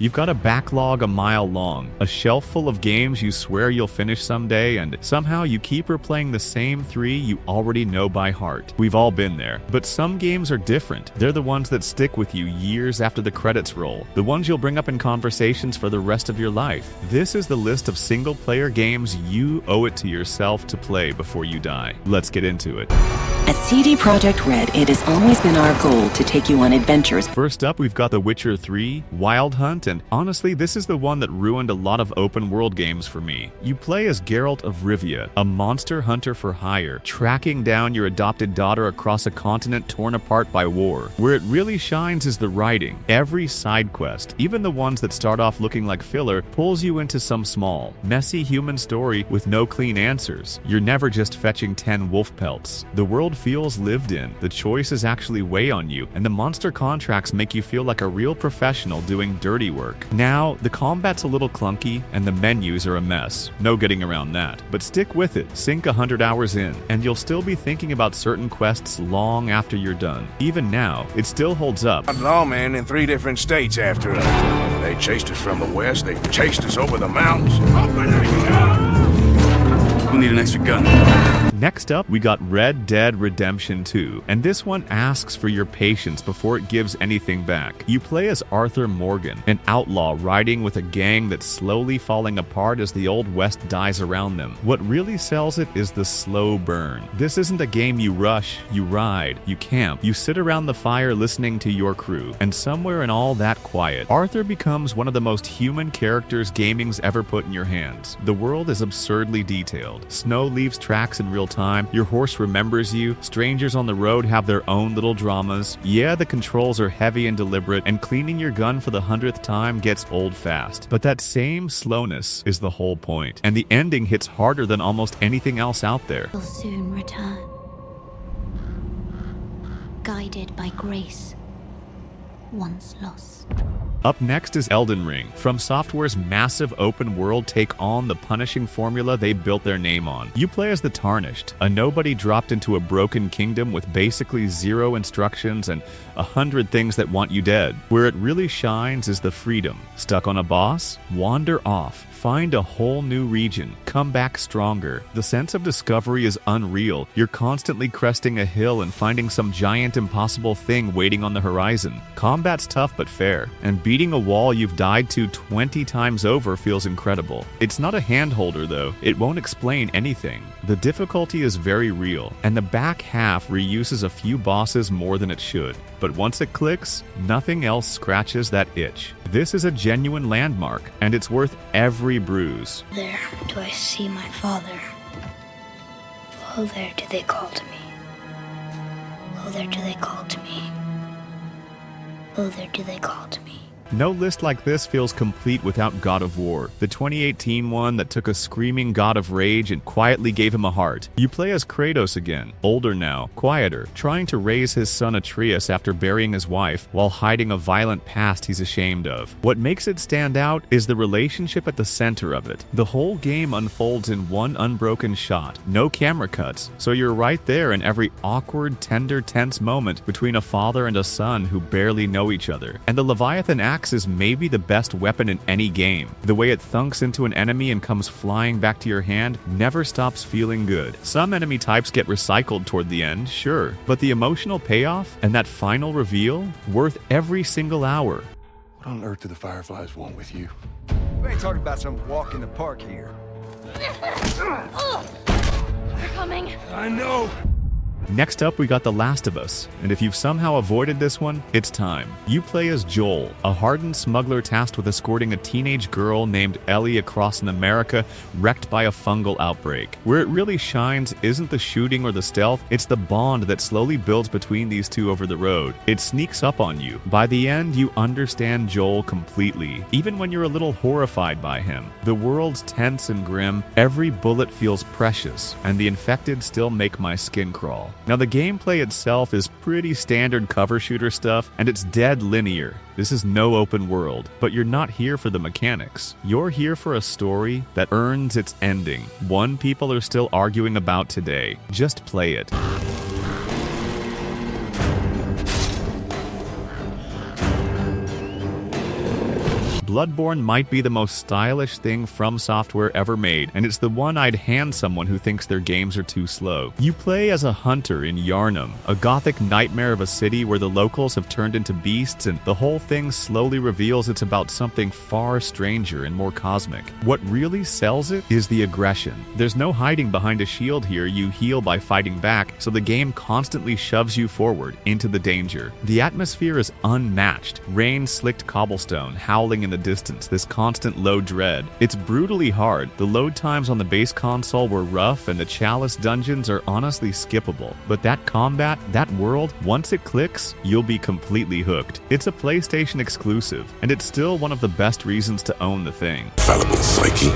You've got a backlog a mile long, a shelf full of games you swear you'll finish someday, and somehow you keep replaying the same 3 you already know by heart. We've all been there, but some games are different. They're the ones that stick with you years after the credits roll, the ones you'll bring up in conversations for the rest of your life. This is the list of single-player games you owe it to yourself to play before you die. Let's get into it. At CD Projekt Red, it has always been our goal to take you on adventures. First up, we've got The Witcher 3, Wild Hunt, and honestly, this is the one that ruined a lot of open-world games for me. You play as Geralt of Rivia, a monster hunter for hire, tracking down your adopted daughter across a continent torn apart by war. Where it really shines is the writing. Every side quest, even the ones that start off looking like filler, pulls you into some small, messy human story with no clean answers. You're never just fetching 10 wolf pelts. The world feels lived in, the choices actually weigh on you, and the monster contracts make you feel like a real professional doing dirty work. Now, the combat's a little clunky, and the menus are a mess. No getting around that. But stick with it, sink 100 hours in, and you'll still be thinking about certain quests long after you're done. Even now, it still holds up. Lawmen in 3 different states after us. They chased us from the west, they chased us over the mountains. We'll need an extra gun. Next up, we got Red Dead Redemption 2, and this one asks for your patience before it gives anything back. You play as Arthur Morgan, an outlaw riding with a gang that's slowly falling apart as the Old West dies around them. What really sells it is the slow burn. This isn't a game you rush, you ride, you camp, you sit around the fire listening to your crew, and somewhere in all that quiet, Arthur becomes one of the most human characters gaming's ever put in your hands. The world is absurdly detailed. Snow leaves tracks in real time, your horse remembers you, strangers on the road have their own little dramas. Yeah, the controls are heavy and deliberate, and cleaning your gun for the 100th time gets old fast. But that same slowness is the whole point, and the ending hits harder than almost anything else out there. Will soon return, guided by grace, once lost. Up next is Elden Ring. From Software's massive open world take on the punishing formula they built their name on. You play as the Tarnished, a nobody dropped into a broken kingdom with basically 0 instructions and 100 things that want you dead. Where it really shines is the freedom. Stuck on a boss? Wander off. Find a whole new region. Come back stronger. The sense of discovery is unreal. You're constantly cresting a hill and finding some giant impossible thing waiting on the horizon. Combat's tough but fair, and beating a wall you've died to 20 times over feels incredible. It's not a handholder though. It won't explain anything. The difficulty is very real, and the back half reuses a few bosses more than it should. But once it clicks, nothing else scratches that itch. This is a genuine landmark, and it's worth every bruise. There do I see my father. Oh, there do they call to me. Oh, there do they call to me. Oh, there do they call to me. No list like this feels complete without God of War, the 2018 one that took a screaming god of rage and quietly gave him a heart. You play as Kratos again, older now, quieter, trying to raise his son Atreus after burying his wife while hiding a violent past he's ashamed of. What makes it stand out is the relationship at the center of it. The whole game unfolds in one unbroken shot, no camera cuts, so you're right there in every awkward, tender, tense moment between a father and a son who barely know each other. And the Leviathan axe is maybe the best weapon in any game. The way it thunks into an enemy and comes flying back to your hand never stops feeling good. Some enemy types get recycled toward the end, sure, but the emotional payoff and that final reveal, worth every single hour. What on earth do the Fireflies want with you? We ain't talking about some walk in the park here. They're coming. I know! Next up, we got The Last of Us, and if you've somehow avoided this one, it's time. You play as Joel, a hardened smuggler tasked with escorting a teenage girl named Ellie across an America wrecked by a fungal outbreak. Where it really shines isn't the shooting or the stealth, it's the bond that slowly builds between these two over the road. It sneaks up on you. By the end, you understand Joel completely, even when you're a little horrified by him. The world's tense and grim, every bullet feels precious, and the infected still make my skin crawl. Now the gameplay itself is pretty standard cover shooter stuff, and it's dead linear. This is no open world, but you're not here for the mechanics. You're here for a story that earns its ending, one people are still arguing about today. Just play it. Bloodborne might be the most stylish thing From Software ever made, and it's the one I'd hand someone who thinks their games are too slow. You play as a hunter in Yharnam, a gothic nightmare of a city where the locals have turned into beasts, and the whole thing slowly reveals it's about something far stranger and more cosmic. What really sells it is the aggression. There's no hiding behind a shield here, you heal by fighting back, so the game constantly shoves you forward into the danger. The atmosphere is unmatched. Rain-slicked cobblestone howling in the distance, this constant low dread. It's brutally hard. The load times on the base console were rough, and the Chalice dungeons are honestly skippable. But that combat, that world, once it clicks, you'll be completely hooked. It's a PlayStation exclusive, and it's still one of the best reasons to own the thing. Fallible psyche.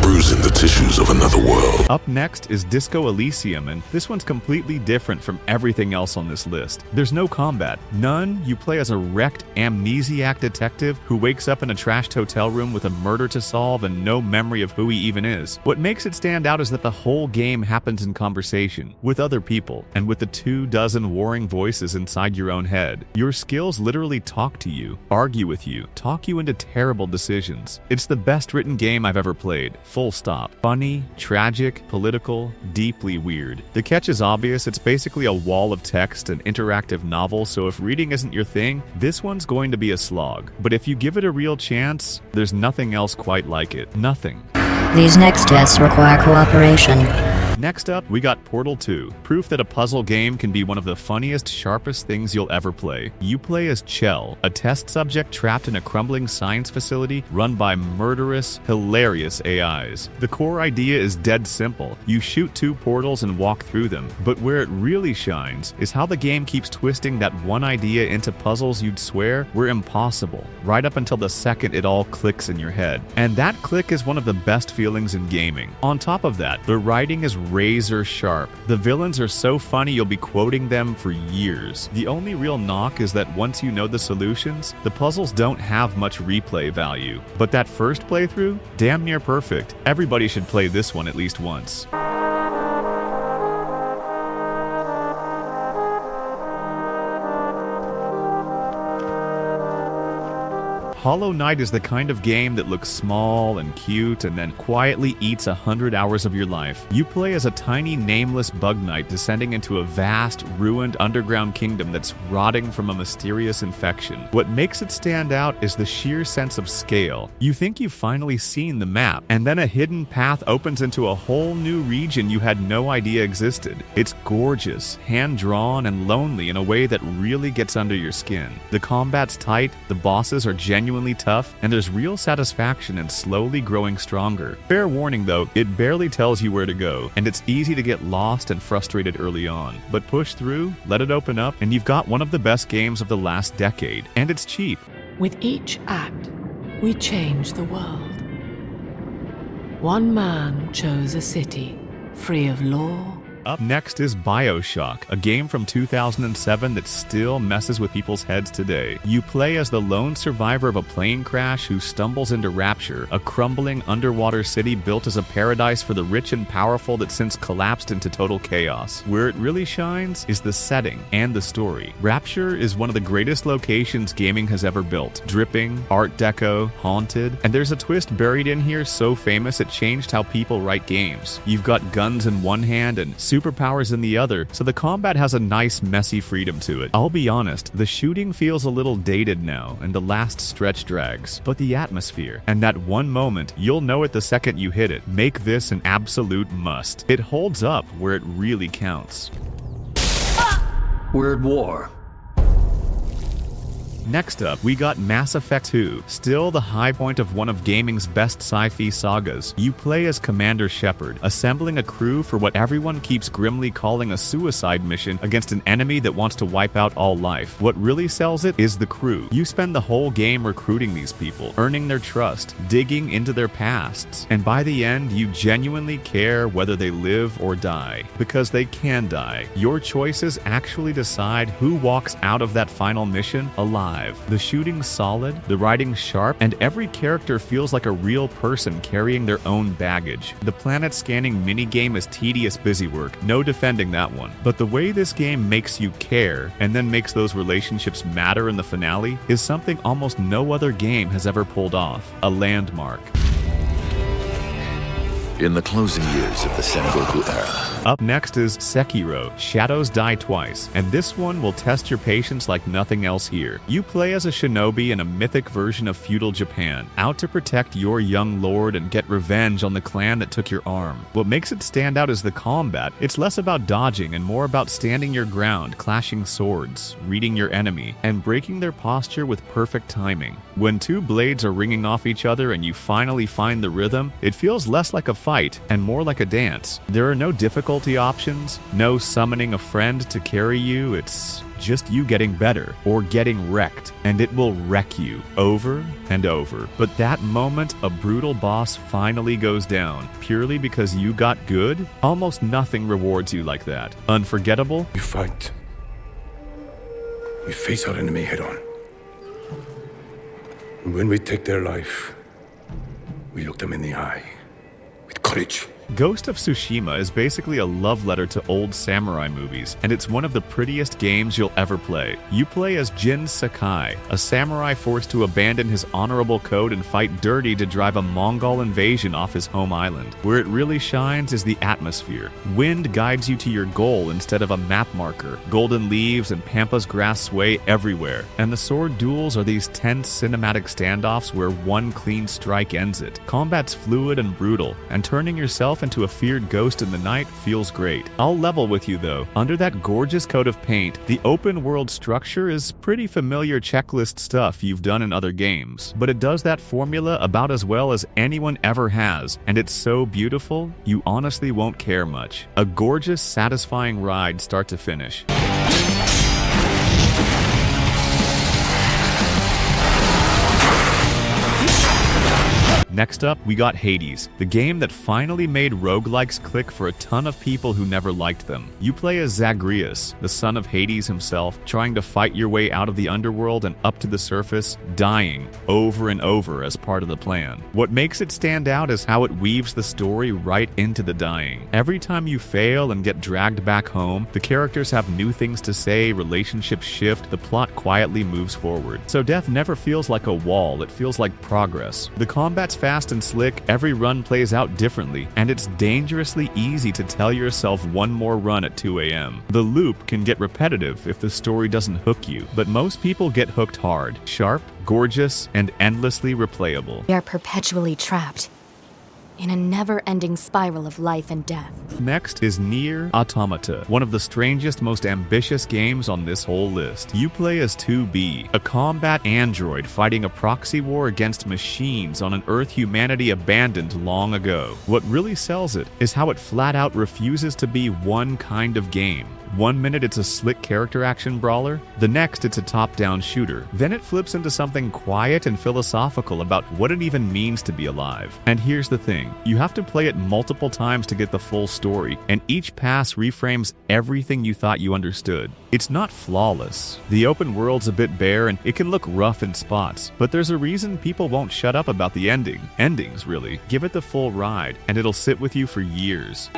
Bruising the tissues of another world. Up next is Disco Elysium, and this one's completely different from everything else on this list. There's no combat. None. You play as a wrecked amnesiac detective who wakes up in a trashed hotel room with a murder to solve and no memory of who he even is. What makes it stand out is that the whole game happens in conversation with other people, and with the 24 warring voices inside your own head. Your skills literally talk to you, argue with you, talk you into terrible decisions. It's the best written game I've ever played. Full stop. Funny, tragic, political, deeply weird. The catch is obvious. It's basically a wall of text, an interactive novel, so if reading isn't your thing, this one's going to be a slog. But if you give it a real chance, there's nothing else quite like it. Nothing. These next tests require cooperation. Next up, we got Portal 2, proof that a puzzle game can be one of the funniest, sharpest things you'll ever play. You play as Chell, a test subject trapped in a crumbling science facility run by murderous, hilarious AIs. The core idea is dead simple. You shoot 2 portals and walk through them, but where it really shines is how the game keeps twisting that one idea into puzzles you'd swear were impossible, right up until the second it all clicks in your head. And that click is one of the best feelings in gaming. On top of that, the writing is razor sharp. The villains are so funny you'll be quoting them for years. The only real knock is that once you know the solutions, the puzzles don't have much replay value. But that first playthrough? Damn near perfect. Everybody should play this one at least once. Hollow Knight is the kind of game that looks small and cute and then quietly eats 100 hours of your life. You play as a tiny nameless bug knight descending into a vast, ruined underground kingdom that's rotting from a mysterious infection. What makes it stand out is the sheer sense of scale. You think you've finally seen the map, and then a hidden path opens into a whole new region you had no idea existed. It's gorgeous, hand-drawn, and lonely in a way that really gets under your skin. The combat's tight, the bosses are genuinely tough, and there's real satisfaction in slowly growing stronger. Fair warning though, it barely tells you where to go, and it's easy to get lost and frustrated early on. But push through, let it open up, and you've got one of the best games of the last decade. And it's cheap. With each act, we change the world. One man chose a city, free of law. Up next is BioShock, a game from 2007 that still messes with people's heads today. You play as the lone survivor of a plane crash who stumbles into Rapture, a crumbling underwater city built as a paradise for the rich and powerful that since collapsed into total chaos. Where it really shines is the setting and the story. Rapture is one of the greatest locations gaming has ever built. Dripping, Art Deco, haunted, and there's a twist buried in here so famous it changed how people write games. You've got guns in one hand and superpowers in the other, so the combat has a nice messy freedom to it. I'll be honest, the shooting feels a little dated now, and the last stretch drags. But the atmosphere, and that one moment, you'll know it the second you hit it, make this an absolute must. It holds up where it really counts. We're at war. Next up, we got Mass Effect 2, still the high point of one of gaming's best sci-fi sagas. You play as Commander Shepard, assembling a crew for what everyone keeps grimly calling a suicide mission against an enemy that wants to wipe out all life. What really sells it is the crew. You spend the whole game recruiting these people, earning their trust, digging into their pasts, and by the end, you genuinely care whether they live or die. Because they can die. Your choices actually decide who walks out of that final mission alive. alive. The shooting's solid, the writing's sharp, and every character feels like a real person carrying their own baggage. The planet scanning minigame is tedious busywork, no defending that one. But the way this game makes you care, and then makes those relationships matter in the finale, is something almost no other game has ever pulled off. A landmark. In the closing years of the Sengoku era, Up next is Sekiro, Shadows Die Twice, and this one will test your patience like nothing else here. You play as a shinobi in a mythic version of feudal Japan, out to protect your young lord and get revenge on the clan that took your arm. What makes it stand out is the combat. It's less about dodging and more about standing your ground, clashing swords, reading your enemy, and breaking their posture with perfect timing. When two blades are ringing off each other and you finally find the rhythm, it feels less like a fight and more like a dance. There are no difficulty options, no summoning a friend to carry you, it's just you getting better or getting wrecked, and it will wreck you over and over. But that moment a brutal boss finally goes down, purely because you got good, almost nothing rewards you like that. Unforgettable? We fight. We face our enemy head on. And when we take their life, we look them in the eye with courage. Ghost of Tsushima is basically a love letter to old samurai movies, and it's one of the prettiest games you'll ever play. You play as Jin Sakai, a samurai forced to abandon his honorable code and fight dirty to drive a Mongol invasion off his home island. Where it really shines is the atmosphere. Wind guides you to your goal instead of a map marker. Golden leaves and pampas grass sway everywhere, and the sword duels are these tense cinematic standoffs where one clean strike ends it. Combat's fluid and brutal, and turning yourself into a feared ghost in the night feels great. I'll level with you though. Under that gorgeous coat of paint, the open world structure is pretty familiar checklist stuff you've done in other games. But it does that formula about as well as anyone ever has, and it's so beautiful, you honestly won't care much. A gorgeous, satisfying ride start to finish. Next up, we got Hades, the game that finally made roguelikes click for a ton of people who never liked them. You play as Zagreus, the son of Hades himself, trying to fight your way out of the underworld and up to the surface, dying over and over as part of the plan. What makes it stand out is how it weaves the story right into the dying. Every time you fail and get dragged back home, the characters have new things to say, relationships shift, the plot quietly moves forward. So death never feels like a wall, it feels like progress. The combat's fast and slick, every run plays out differently, and it's dangerously easy to tell yourself one more run at 2 a.m. The loop can get repetitive if the story doesn't hook you, but most people get hooked hard, sharp, gorgeous, and endlessly replayable. We are perpetually trapped in a never-ending spiral of life and death. Next is Nier Automata, one of the strangest, most ambitious games on this whole list. You play as 2B, a combat android fighting a proxy war against machines on an Earth humanity abandoned long ago. What really sells it is how it flat out refuses to be one kind of game. One minute it's a slick character action brawler, the next it's a top-down shooter. Then it flips into something quiet and philosophical about what it even means to be alive. And here's the thing, you have to play it multiple times to get the full story, and each pass reframes everything you thought you understood. It's not flawless. The open world's a bit bare and it can look rough in spots, but there's a reason people won't shut up about the endings really. Give it the full ride, and it'll sit with you for years.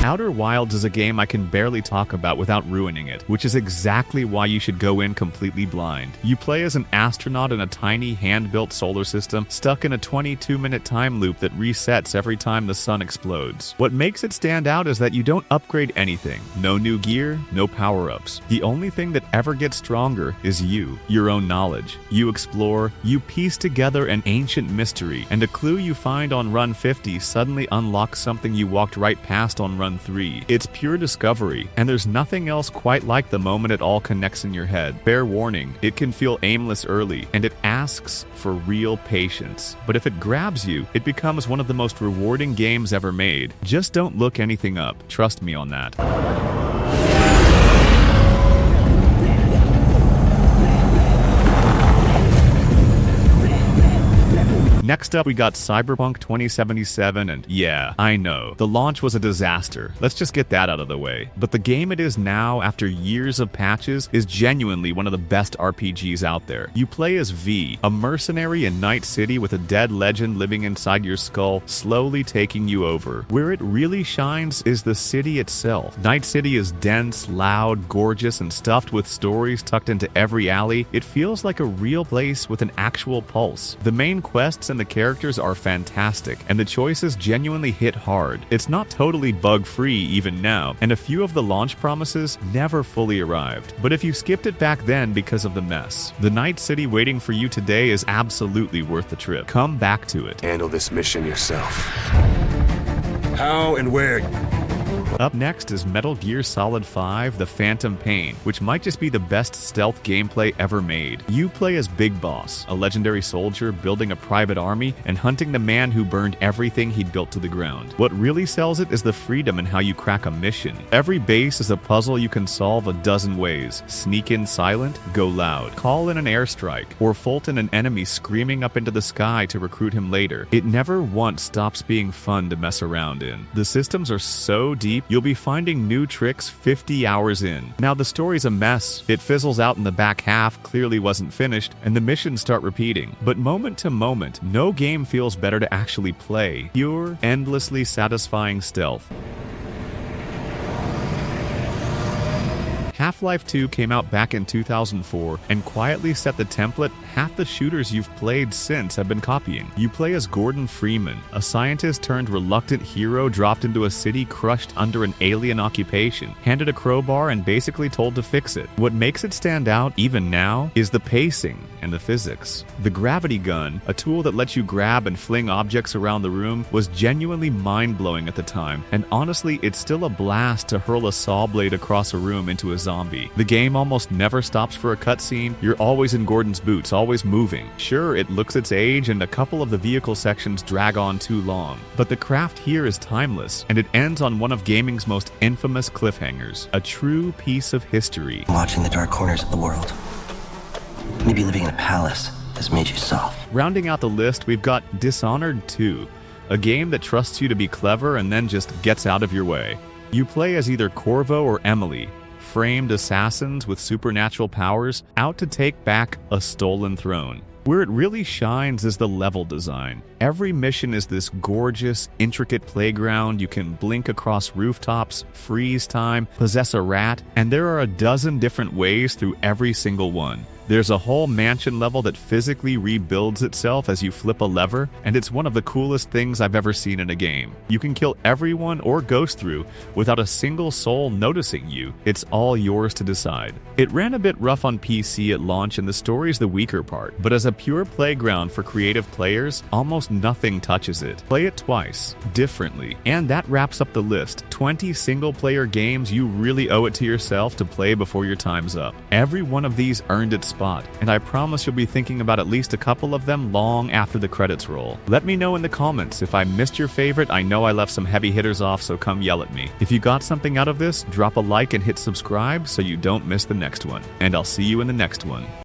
Outer Wilds is a game I can barely talk about without ruining it, which is exactly why you should go in completely blind. You play as an astronaut in a tiny hand-built solar system stuck in a 22-minute time loop that resets every time the sun explodes. What makes it stand out is that you don't upgrade anything. No new gear, no power-ups. The only thing that ever gets stronger is you, your own knowledge. You explore, you piece together an ancient mystery, and a clue you find on Run 50 suddenly unlocks something you walked right past on Run 3. It's pure discovery, and there's nothing else quite like the moment it all connects in your head. Fair warning, it can feel aimless early, and it asks for real patience. But if it grabs you, it becomes one of the most rewarding games ever made. Just don't look anything up. Trust me on that. Next up, we got Cyberpunk 2077, and yeah, I know, the launch was a disaster. Let's just get that out of the way. But the game it is now, after years of patches, is genuinely one of the best RPGs out there. You play as V, a mercenary in Night City with a dead legend living inside your skull, slowly taking you over. Where it really shines is the city itself. Night City is dense, loud, gorgeous, and stuffed with stories tucked into every alley. It feels like a real place with an actual pulse. The main quests and the characters are fantastic, and the choices genuinely hit hard. It's not totally bug-free even now, and a few of the launch promises never fully arrived. But if you skipped it back then because of the mess, the Night City waiting for you today is absolutely worth the trip. Come back to it. Handle this mission yourself. How and where? Up next is Metal Gear Solid 5: The Phantom Pain, which might just be the best stealth gameplay ever made. You play as Big Boss, a legendary soldier building a private army and hunting the man who burned everything he'd built to the ground. What really sells it is the freedom in how you crack a mission. Every base is a puzzle you can solve a dozen ways. Sneak in silent, go loud. Call in an airstrike, or Fulton an enemy screaming up into the sky to recruit him later. It never once stops being fun to mess around in. The systems are so deep, you'll be finding new tricks 50 hours in. Now the story's a mess. It fizzles out in the back half, clearly wasn't finished, and the missions start repeating. But moment to moment, no game feels better to actually play. Pure, endlessly satisfying stealth. Half-Life 2 came out back in 2004 and quietly set the template half the shooters you've played since have been copying. You play as Gordon Freeman, a scientist turned reluctant hero dropped into a city crushed under an alien occupation, handed a crowbar and basically told to fix it. What makes it stand out, even now, is the pacing and the physics. The gravity gun, a tool that lets you grab and fling objects around the room, was genuinely mind-blowing at the time, and honestly, it's still a blast to hurl a saw blade across a room into a zombie. The game almost never stops for a cutscene. You're always in Gordon's boots, always moving. Sure, it looks its age, and a couple of the vehicle sections drag on too long, but the craft here is timeless, and it ends on one of gaming's most infamous cliffhangers, a true piece of history. Watching the dark corners of the world. Maybe living in a palace has made you soft. Rounding out the list, we've got Dishonored 2, a game that trusts you to be clever and then just gets out of your way. You play as either Corvo or Emily, framed assassins with supernatural powers out to take back a stolen throne. Where it really shines is the level design. Every mission is this gorgeous, intricate playground. You can blink across rooftops, freeze time, possess a rat, and there are a dozen different ways through every single one. There's a whole mansion level that physically rebuilds itself as you flip a lever, and it's one of the coolest things I've ever seen in a game. You can kill everyone or ghost through without a single soul noticing you. It's all yours to decide. It ran a bit rough on PC at launch, and the story's the weaker part, but as a pure playground for creative players, almost nothing touches it. Play it twice, differently, and that wraps up the list. 20 single-player games you really owe it to yourself to play before your time's up. Every one of these earned its spot, and I promise you'll be thinking about at least a couple of them long after the credits roll. Let me know in the comments if I missed your favorite. I know I left some heavy hitters off, so come yell at me. If you got something out of this, drop a like and hit subscribe so you don't miss the next one. And I'll see you in the next one.